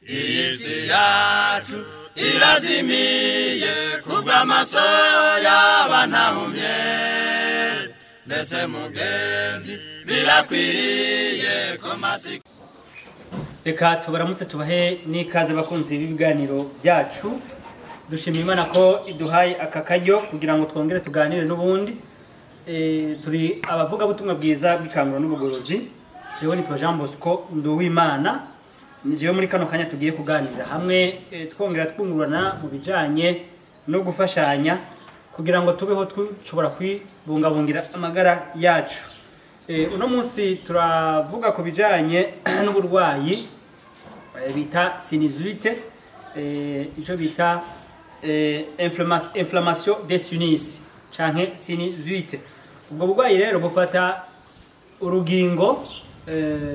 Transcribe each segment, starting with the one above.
isi yacu irazimiye kubw'amaso y'abantahumye mbese mugenzi birakwiriye ko masika. Reka tubaramutse tubahe n'ikaze bakunzi b'ibiganiro byacu. Dushimira Imana ko iduhaye aka karyo kugira ngo twongere tuganire n'ubundi. Turi abavuga butumwa bwiza bw'ikanguro n'ubugorozi. Jewe nitwa Jean Bosco Nduwimana. Nijewe muri kano kanya tugiye kuganira hamwe twongera twungurana mu bijanye no gufashanya kugira ngo tubeho dushobora kwibungabungira amagara yacu. Uno munsi turavuga ku bijanye n'uburwayi bita sinusite, ico bita inflammation des sinus canke sinusite. Ubwo burwayi rero bufata urugingo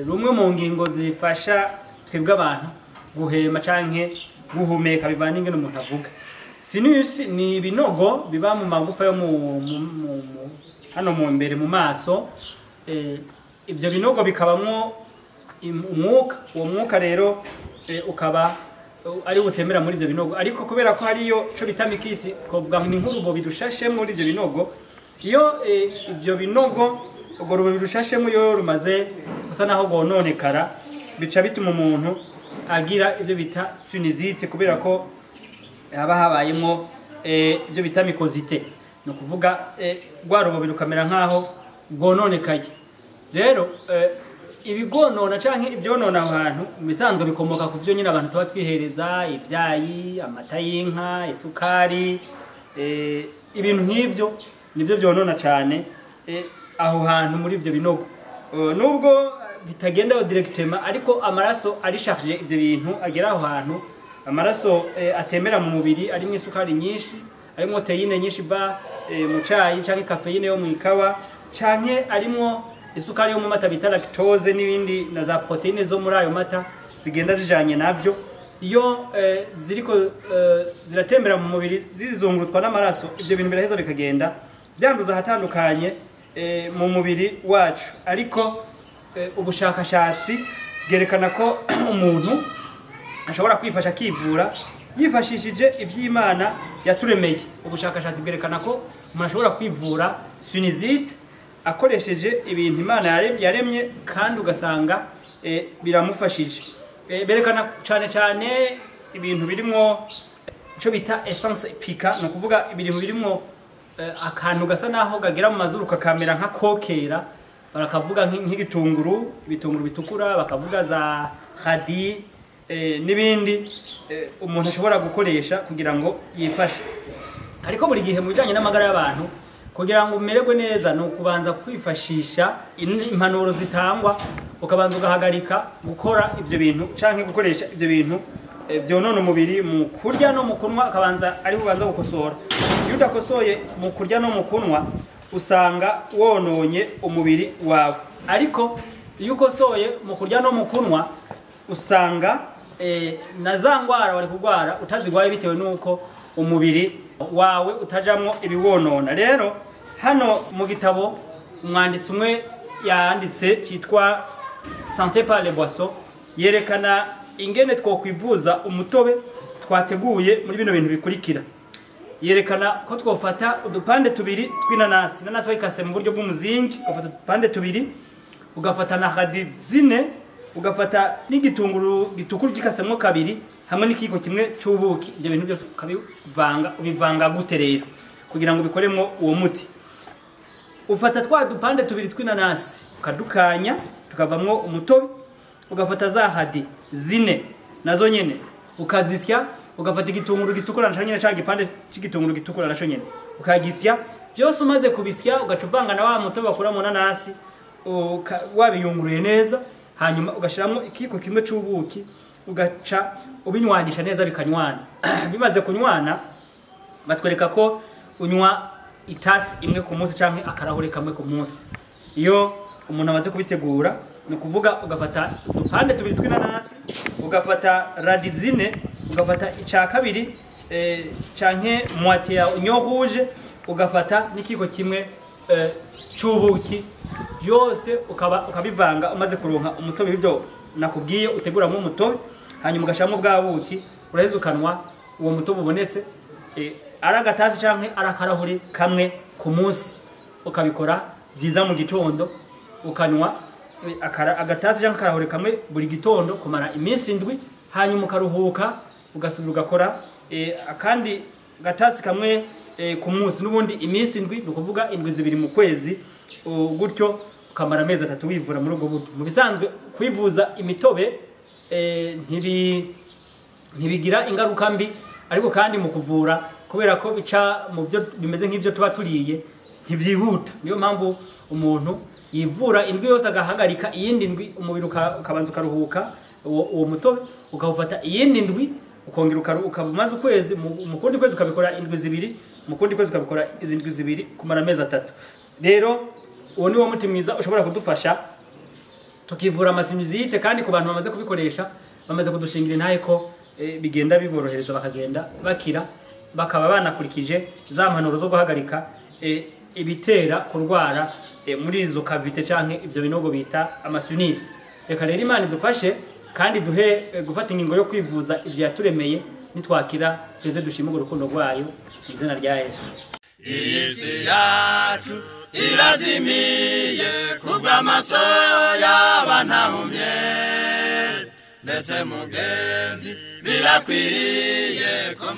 rumwe mu ngingo zifasha twebwe abantu guhema canke guhumeka bivana ingene umuntu avuga. Sinus ni binogo biba mu magufa yo hano mu mbere mu maso. Ibyo binogo bikabamwo umwuka. Uwo mwuka rero ukaba ari butemera muri ibyo binogo, ariko kubera ko hariyo cyo bita mikisi kovuga ni nk'urubo bidushashe muri ibyo binogo. Iyo ibyo binogo ubwo rubo bidushashemo yo rumaze gusa naho gononekara, bica bituma umuntu agira ibyo bita sinusite, kubera ko haba habayemo ibyo bita mikozite, no kuvuga rwa rubo birukamera nkaho gononekaye. Rero ibigonona canke ibyonona abantu bisanzwe bikomoka ku byo nyine abantu tuba twihereza, ibyayi, amata y'inka, isukari, ibintu nk'ibyo nibyo byonona cyane aho hantu muri ibyo binogo. Nubwo bitagenda directement, ariko amaraso ari charge ibyo bintu agera aho hantu. Amaraso atemera mu mubiri arimo isukari nyinshi, arimo proteine nyinshi ba mu cayi canke caffeine yo mu ikawa, canke arimo isukari yo mu mata bita lactose n'ibindi na za proteine zo muri ayo mata zigenda zijanye navyo. Iyo ziriko ziratembera mu mubiri zizungurutswa n'amaraso, ibyo bintu biraheza bikagenda byanduza hatandukanye mu mubiri wacu. Ariko ubushakashatsi bwerekana ko umuntu ashobora kwifasha kivura yifashishije iby'Imana yaturemeye. Ubushakashatsi bwerekana ko umuntu ashobora kwivura sinusite akoresheje ibintu Imana yaremye, kandi ugasanga biramufashije. Berekana cyane cyane ibintu birimo ico bita essence pica, no kuvuga ibintu birimo akantu gasa naho gagera mu mazuru kakamera nka kokera, barakavuga nk'igitunguru, ibitunguru bitukura, bakavuga za hadi n'ibindi umuntu ashobora gukoresha kugira ngo yifashe. Ariko buri gihe mu bijanye n'amagara y'abantu, kugira ngo umererwe neza no kubanza kwifashisha impanuro zitangwa, ukabanza ugahagarika gukora ibyo bintu canke gukoresha ibyo bintu byonona umubiri mu kurya no mu kunwa, akabanza ari bubanza gukosora. Iyo udakosoye mu kurya no mu kunwa usanga wononye umubiri wawe, ariko iyo ukosoye mu kurya no mu kunwa usanga na za ngwara wari kugwara utazigwaye bitewe nuko umubiri wawe utajamwo ibiwonona. Rero hano mu gitabo umwanditsi umwe yanditse cyitwa Santé par les boissons, yerekana ingene twokwivuza umutobe twateguye muri bino bintu bikurikira. Yerekana ko twofata udupande tubiri tw'inanasi, inanasi bayikase mu buryo bw'umuzingi, ugafata udupande tubiri, ugafata na hadi zine, ugafata n'igitunguru gitukura gikasemwo kabiri, hamwe n'ikiko kimwe cy'ubuki. Ibyo bintu byose ubivanga gute rero kugira ngo bikoremo uwo muti? Ufata twa dupande tubiri tw'inanasi ukadukanya tukavamwo umutobe, ugafata za hadi zine nazo nyene ukazisya, ugafata igitunguru gitukura naco nyene ca gipande c'igitunguru gitukura naco nyene ukagisya. Byose umaze kubisya ugacuvanga na wa mutobe bakura mu nanasi, wabiyunguruye neza, hanyuma ugashiramo ikiko kimwe c'ubuki, ugaca ubinywanisha neza bikanywana. Bimaze kunywana batwereka ko unywa itasi imwe ku munsi canke akarahure kamwe ku munsi. Iyo umuntu amaze kubitegura, no kuvuga ugafata udupande tubiri tw'inanasi, ugafata radizine, ugafata ica kabiri canke moitié ya oignon rouge, ugafata n'ikiko kimwe c'ubuki, byose ukabivanga. Umaze kuronka umutobe ibyo nakubwiye uteguramo umutobe, hanyuma ugashyiramo bwa buki uraheza ukanwa uwo mutobe ubonetse ari agatasi cyangwa ari akarahuri kamwe ku munsi ukabikora byiza mu gitondo ukanywa agatasi cyangwa akarahuri kamwe buri gitondo kumara iminsi 7 hanyuma ukaruhuka ugasubira ugakora akandi gatasi kamwe ku munsi n'ubundi iminsi 7 nukuvuga 7 mu kwezi gutyo ukamara amezi 3 wivura muri ubwo buryo. Mu bisanzwe kwivuza imitobe ntibigira ingaruka mbi, ariko kandi mu kuvura kubera ko bica mu byo bimeze nk'ibyo tuba turiye ntibyihuta. Niyo mpamvu umuntu yivura indwi yose agahagarika iyindi ndwi umubiri ukabanza ukaruhuka uwo mutobe ukawufata iyindi ndwi ukongera ukamaze ukwezi mu kundi kwezi ukabikora indwi 2 mu kundi kwezi ukabikora izindwi 2 kumara amezi 3. Rero uwo ni wo muti mwiza ushobora kudufasha tukivura amasinusite, kandi ku bantu bamaze kubikoresha bamaze kudushingira intaye ko bigenda biborohereza bakagenda bakira, bakaba banakurikije za mpanuro zo guhagarika ibitera kurwara muri izo kavite canke ibyo binogo bita amasinus. Reka rero Imana idufashe kandi duhe gufata ingingo yo kwivuza ibyo yaturemeye nitwakira tweze dushimugura urukundo rwayo mu izina rya Yesu. Isi yacu irazimiye kubw'amaso y'abantahumye, mbese mugenzi birakwiriye ko